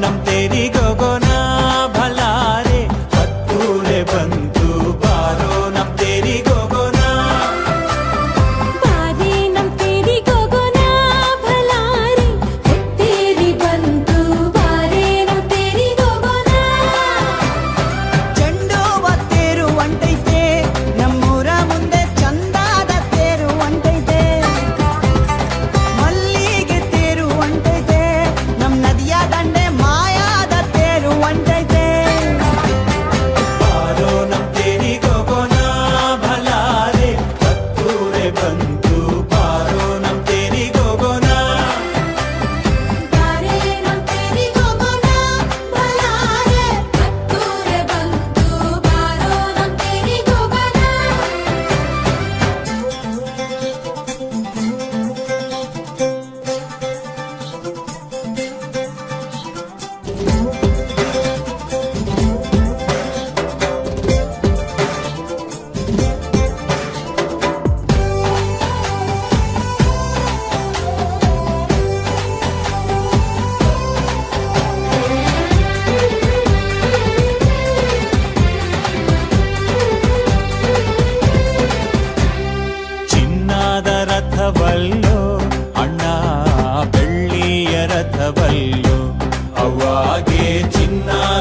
ನಮ್ ತೇರಿಗೋಗೋಣ ಭಲಾರೆ ಹತ್ತೂರೆ ಬಂತು ಬಾರೋ ನಮ್ ತೇರಿಗೋಗೋಣ ಬಾರೆ ನಮ್ ತೇರಿಗೋಗೋಣ ಭಲಾರೆ ಹತ್ತೇರಿ ಬಂತು ಬಾರೆ ನಮ್ ತೇರಿಗೋಗೋಣ ಚೆಂಡುವ ತೇರು ಹೊಂಟೈತೆ ನಮ್ಮೂರ ಮುಂದೆ ಚಂದಾದ ತೇರು ಹೊಂಟೈತೆ ಮಲ್ಲಿಗೆ ತೇರು ಹೊಂಟೈತೆ ನಮ್ ನದಿಯ ದಂಡೆ ಮಾಯಾದ ತೇರು ಹೊಂಟೈತೆ ಬಾರೋ ನಮ್ ತೇರಿಗೋಗೋಣ ಭಲಾರೆ ಹತ್ತೂರೆ ಬಂತು ಬಾರೋ ನಮ್ ತೇರಿಗೋಗೋಣ ಬಾರೆ ನಮ್ ತೇರಿಗೋಗೋಣ ಭಲಾರೆ ಹತ್ತೂರೆ ಬಂತು ಬಾರೋ ನಮ್ ತೇರಿಗೋಗೋಣ ಚಿನ್ನದ ರಥವಲ್ಲೋ ಅಣ್ಣ ಬೆಳ್ಳಿಯ ರಥವಲ್ಲೋ ಅವಾಗೆ ಚಿನ್ನದ